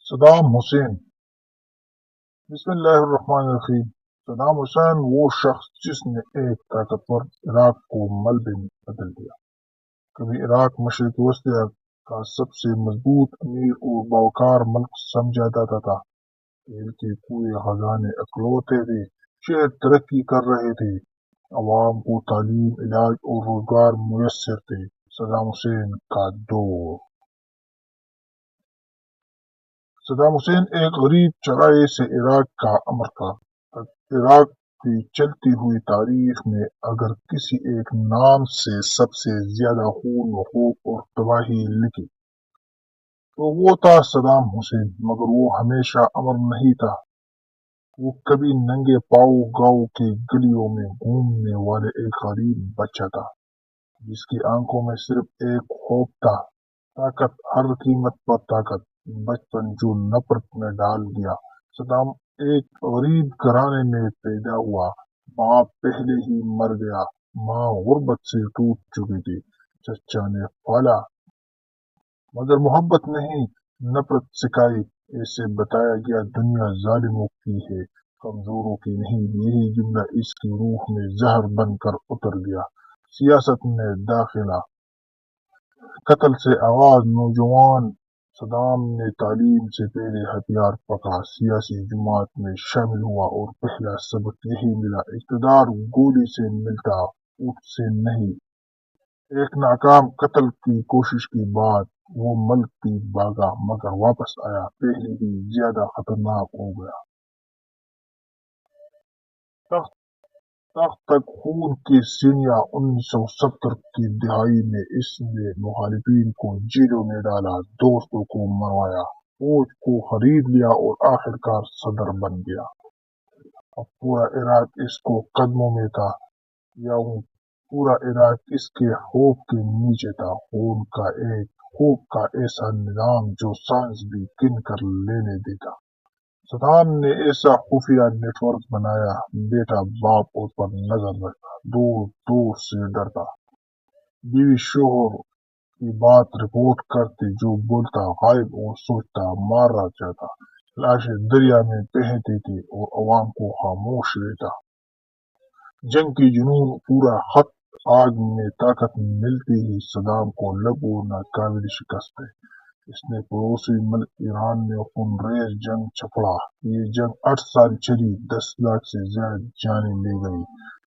Saddam Hussein بسم اللہ الرحمن الرحیم۔ صدام حسین وہ شخص جس نے ایک طاقتور عراق کو ملبے میں بدل دیا۔ کبھی عراق مشرق وسطی کا سب سے مضبوط، امیر اور باوقار ملک سمجھا جاتا تھا۔ تیل کے کنویں خزانے اکلوتے تھے، شہر ترقی کر رہے تھے، عوام کو تعلیم، علاج اور روزگار میسر تھے۔ صدام حسین کا دور۔ صدام حسین ایک غریب چرائے سے عراق کا امر تھا۔ عراق کی چلتی ہوئی تاریخ میں اگر کسی ایک نام سے سب سے زیادہ خون و خوف اور تباہی لکھی تو وہ تھا صدام حسین، مگر وہ ہمیشہ امر نہیں تھا۔ وہ کبھی ننگے پاؤں گاؤں کے گلیوں میں گھومنے والے ایک غریب بچہ تھا، جس کی آنکھوں میں صرف ایک خوف تھا، طاقت، ہر قیمت پر طاقت۔ بچپن جو نفرت میں ڈال گیا۔ صدام ایک غریب گھرانے میں پیدا ہوا۔ باپ پہلے ہی مر گیا، ماں غربت سے ٹوٹ چکی تھی۔ چچا نے پالا مگر محبت نہیں، نفرت سکھائی۔ اسے بتایا گیا دنیا ظالموں کی ہے، کمزوروں کی نہیں۔ یہی جملہ اس کی روح میں زہر بن کر اتر گیا۔ سیاست میں داخلہ، قتل سے آغاز۔ نوجوان صدام نے تعلیم سے پہلے ہتھیار پکڑا، سیاسی جماعت میں شامل ہوا اور پہلا سبق یہی ملا، اقتدار گولی سے ملتا، اونٹ سے نہیں۔ ایک ناکام قتل کی کوشش کے بعد وہ ملک بھی بھاگا، مگر واپس آیا پہلے ہی زیادہ خطرناک ہو گیا۔ تخت تک خون کی سینیاں۔ 1970 کی دہائی میں اس نے مخالفین کو جیلوں میں ڈالا، دوستوں کو مروایا، فوج کو خرید لیا اور آخر کار صدر بن گیا۔ اب پورا عراق اس کو قدموں میں تھا، یا پورا عراق اس کے خوف کے نیچے تھا۔ خوف کا ایسا نظام جو سائنس بھی گن کر لینے دیتا۔ صدام نے ایسا خفیہ نیٹ ورک بنایا، بیٹا باپ پر نظر رکھتا، دور دور سے ڈرتا، بیوی شوہر کی بات رپورٹ کرتے، جو بولتا غائب اور سوچتا مارا جاتا، لاشیں دریا میں بہتی تھی اور عوام کو خاموش رہتا۔ جنگ کی جنون پورا خط۔ آگ میں طاقت ملتی ہی صدام کو لگو ناقابل شکست ہے۔ اس نے پڑوسی ملک ایران میں خونریز جنگ چھپڑا۔ یہ جنگ 8 سال چلی، 10 لاکھ سے زیادہ جانیں لے گئی۔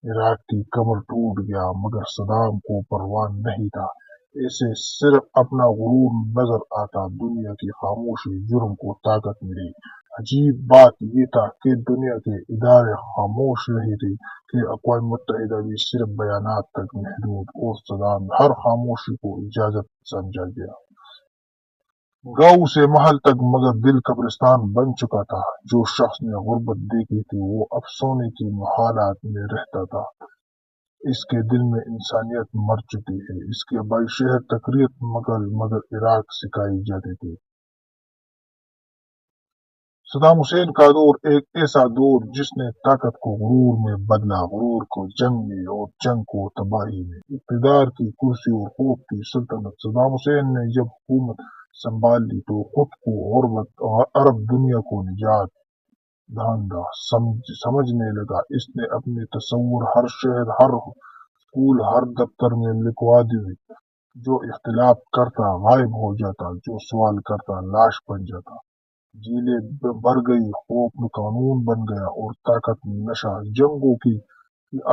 عراق کی کمر ٹوٹ گیا، مگر صدام کو پرواہ نہیں تھا۔ اسے صرف اپنا غرور نظر آتا، دنیا کی خاموشی جرم کو طاقت ملی۔ عجیب بات یہ تھا کہ دنیا کے ادارے خاموش رہے تھے، کہ اقوام متحدہ بھی صرف بیانات تک محدود، اور صدام ہر خاموشی کو اجازت سمجھا گیا۔ گاؤں سے محل تک، مگر دل قبرستان بن چکا تھا۔ جو شخص نے غربت دیکھی تھی وہ اب سونے کی محلات میں رہتا تھا۔ اس کے دل میں انسانیت مر چکی ہے۔ اس کے آبائی شہر تقریت مگر عراق سکھائی جاتی تھی۔ صدام حسین کا دور ایک ایسا دور جس نے طاقت کو غرور میں بدلا، غرور کو جنگ میں اور جنگ کو تباہی میں، اقتدار کی کرسی اور خوف کی سلطنت۔ صدام حسین نے جب حکومت سنبھال لی تو خود کو غربت اور عرب دنیا کو نجات دہندہ سمجھنے لگا۔ اس نے اپنے تصور ہر شہر، ہر اسکول، ہر دفتر میں لکھوا دیے۔ جو اختلاف کرتا غائب ہو جاتا، جو سوال کرتا لاش بن جاتا۔ جیلیں بھر گئی، خوف قانون بن گیا اور طاقت نشہ جنگوں کی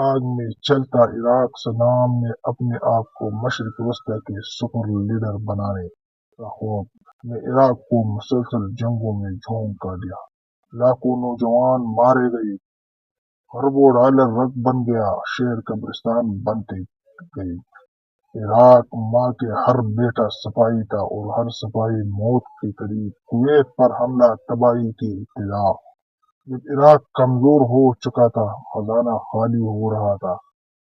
آگ میں چلتا۔ عراق صدام نے اپنے آپ کو مشرق وسطی کے سپر لیڈر بنانے کا خواب میں عراق کو مسلسل جنگوں میں جھونک دیا۔ لاکھوں نوجوان مارے گئے، اربوں ڈالر رقم بن گیا، شہر قبرستان بنتے گئے۔ عراق ماں کے ہر بیٹا سپاہی تھا اور ہر سپاہی موت کے قریب۔ کویت پر حملہ، تباہی کی ابتدا۔ جب عراق کمزور ہو چکا تھا، خزانہ خالی ہو رہا تھا،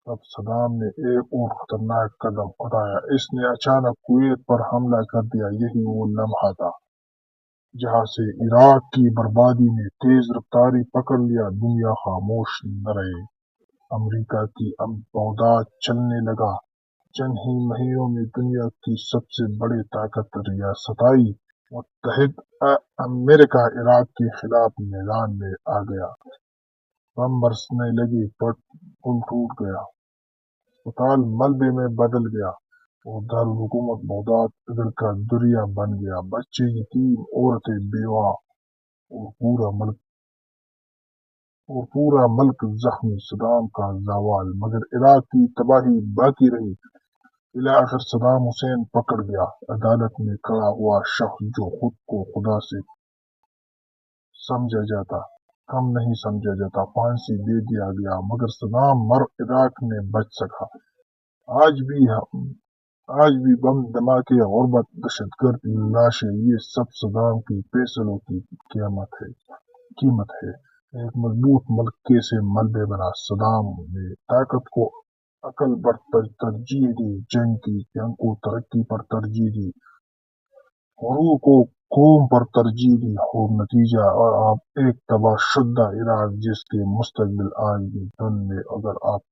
تب صدام نے ایک اور خطرناک قدم اٹھایا۔ اس نے اچانک کویت پر حملہ کر دیا۔ یہی وہ لمحہ تھا جہاں سے عراق کی بربادی نے تیز رفتاری پکڑ لیا۔ دنیا خاموش نہ رہی۔ امریکہ کی امداد چلنے لگا۔ چند ہی مہینوں میں دنیا کی سب سے بڑی طاقت ریاستہائے متحد امریکہ عراق کے خلاف میدان میں آ گیا، بم برسنے لگے، پل ٹوٹ گیا، اسپتال ملبے میں بدل گیا اور دارالحکومت بغداد ادھر کا دریا بن گیا، بچے یتیم، عورتیں بیوہ اور پورا ملک زخمی۔ صدام کا زوال، مگر عراق کی تباہی باقی رہی۔ بالآخر صدام حسین پکڑ گیا، عدالت میں کھڑا ہوا شخص جو خود کو خدا سے کم نہیں سمجھا جاتا، پھانسی دے دیا گیا، مگر صدام عراق میں بچ سکا۔ آج بھی بم دھماکے، غربت، دہشت گرد لاشیں، یہ سب صدام کی فیصلوں کی قیمت ہے۔ ایک مضبوط ملک کیسے ملبے بنا؟ صدام نے طاقت کو عقل پر ترجیح دی، جنگ کو ترقی پر ترجیح دی، غرور کو قوم پر ترجیح دی، اور نتیجہ آپ ایک تباہ شدہ عراق جس کے مستقبل آج بھی دن میں اگر آپ